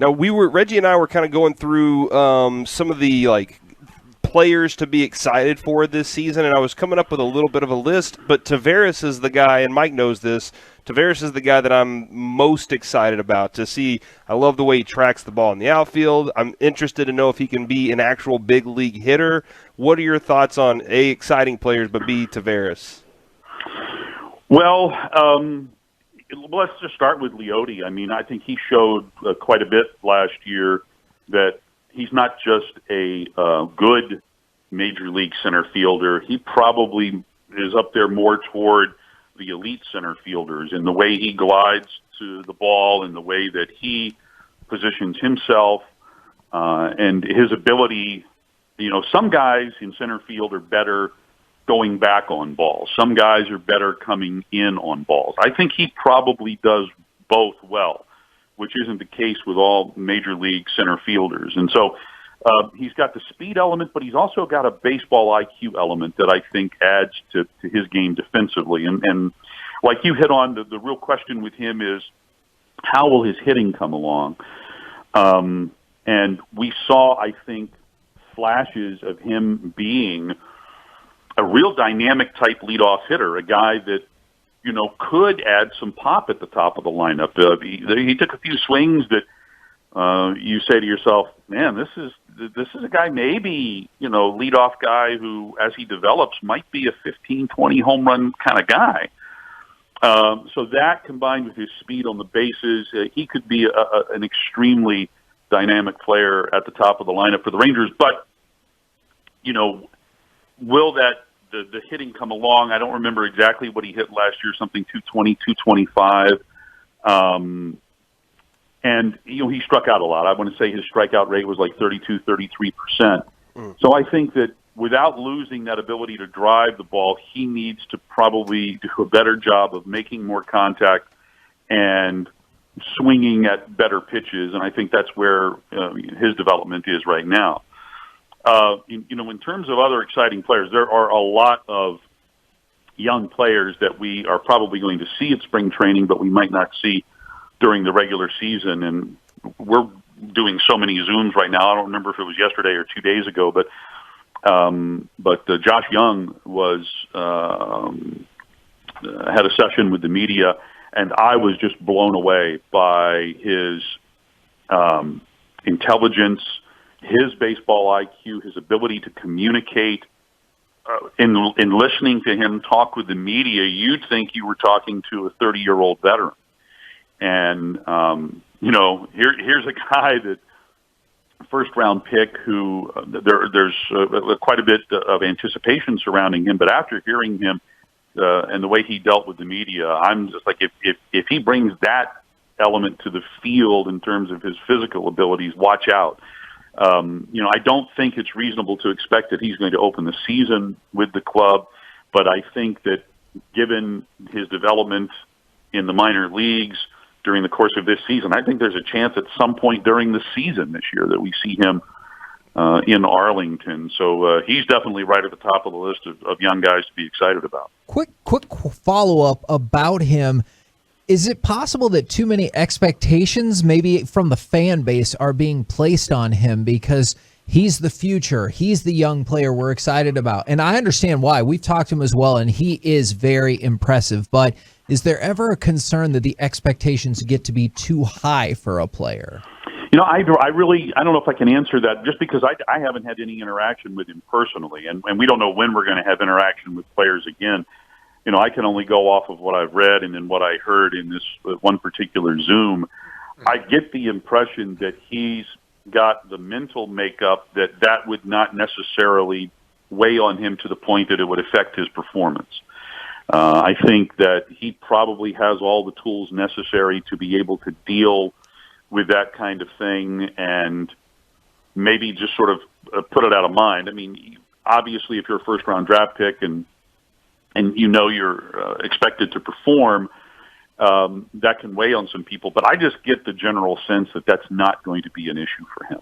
Now, Reggie and I were kind of going through some of the players to be excited for this season, and I was coming up with a little bit of a list, but Taveras is the guy, and Mike knows this, Taveras is the guy that I'm most excited about to see. I love the way he tracks the ball in the outfield. I'm interested to know if he can be an actual big league hitter. What are your thoughts on, A, exciting players, but B, Taveras? Well, let's just start with Leody. I mean, I think he showed quite a bit last year that he's not just a good major league center fielder. He probably is up there more toward the elite center fielders in the way he glides to the ball and the way that he positions himself and his ability. You know, some guys in center field are better going back on balls. Some guys are better coming in on balls. I think he probably does both well, which isn't the case with all major league center fielders. And so he's got the speed element, but he's also got a baseball IQ element that I think adds to his game defensively. And like you hit on, the real question with him is, how will his hitting come along? And we saw, I think, flashes of him being a real dynamic type leadoff hitter, a guy that, you know, could add some pop at the top of the lineup. He took a few swings that you say to yourself, man, this is a guy, maybe, you know, leadoff guy who, as he develops, might be a 15, 20 home run kind of guy. So that combined with his speed on the bases, he could be an extremely dynamic player at the top of the lineup for the Rangers. But, you know, will the hitting come along? I don't remember exactly what he hit last year, something 220, 225. And, you know, he struck out a lot. I want to say his strikeout rate was like 32, 33%. So I think that without losing that ability to drive the ball, he needs to probably do a better job of making more contact and swinging at better pitches. And I think that's where his development is right now. You know, in terms of other exciting players, there are a lot of young players that we are probably going to see at spring training, but we might not see during the regular season. And we're doing so many Zooms right now. I don't remember if it was yesterday or 2 days ago, but Josh Young was had a session with the media, and I was just blown away by his intelligence, his baseball IQ, his ability to communicate. In listening to him talk with the media, you'd think you were talking to a 30-year-old veteran. And, you know, here's a guy that first-round pick who there's quite a bit of anticipation surrounding him. But after hearing him and the way he dealt with the media, I'm just like, if he brings that element to the field in terms of his physical abilities, watch out. You know, I don't think it's reasonable to expect that he's going to open the season with the club, but I think that given his development in the minor leagues during the course of this season, I think there's a chance at some point during the season this year that we see him in Arlington. So he's definitely right at the top of the list of young guys to be excited about. Quick follow-up about him. Is it possible that too many expectations, maybe from the fan base, are being placed on him because he's the future, he's the young player we're excited about? And I understand why. We've talked to him as well, and he is very impressive. But is there ever a concern that the expectations get to be too high for a player? You know, I don't know if I can answer that just because I haven't had any interaction with him personally, and we don't know when we're going to have interaction with players again. You know, I can only go off of what I've read and then what I heard in this one particular Zoom. I get the impression that he's got the mental makeup that would not necessarily weigh on him to the point that it would affect his performance. I think that he probably has all the tools necessary to be able to deal with that kind of thing and maybe just sort of put it out of mind. I mean, obviously, if you're a first-round draft pick and you know you're expected to perform, that can weigh on some people. But I just get the general sense that that's not going to be an issue for him.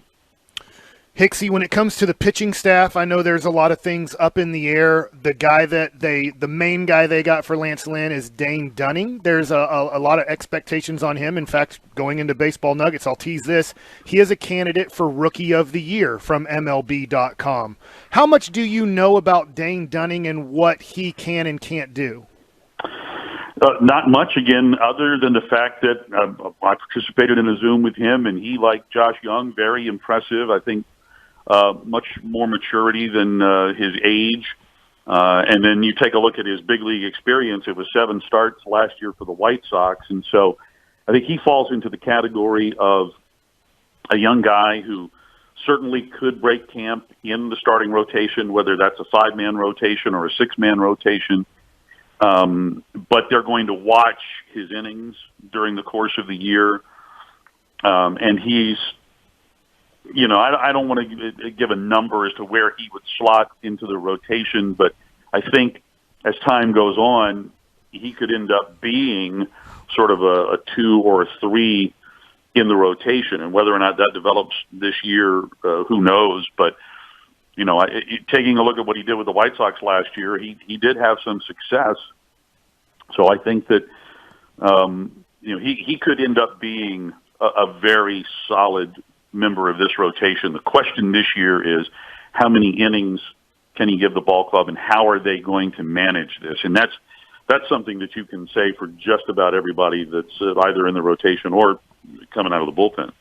Hicksy, when it comes to the pitching staff, I know there's a lot of things up in the air. The main guy they got for Lance Lynn is Dane Dunning. There's a lot of expectations on him. In fact, going into Baseball Nuggets, I'll tease this. He is a candidate for Rookie of the Year from MLB.com. How much do you know about Dane Dunning and what he can and can't do? Not much, again, other than the fact that I participated in a Zoom with him, and he, like Josh Young, very impressive. I think much more maturity than his age. And then you take a look at his big league experience. It was 7 starts last year for the White Sox. And so I think he falls into the category of a young guy who certainly could break camp in the starting rotation, whether that's a 5-man rotation or a 6-man rotation. But they're going to watch his innings during the course of the year. And he's, I don't want to give a number as to where he would slot into the rotation, but I think as time goes on, he could end up being sort of a 2 or a 3 in the rotation. And whether or not that develops this year, who knows? But, taking a look at what he did with the White Sox last year, he did have some success. So I think that, he could end up being a very solid member of this rotation. The question this year is how many innings can he give the ball club, and how are they going to manage this? And that's something that you can say for just about everybody that's either in the rotation or coming out of the bullpen.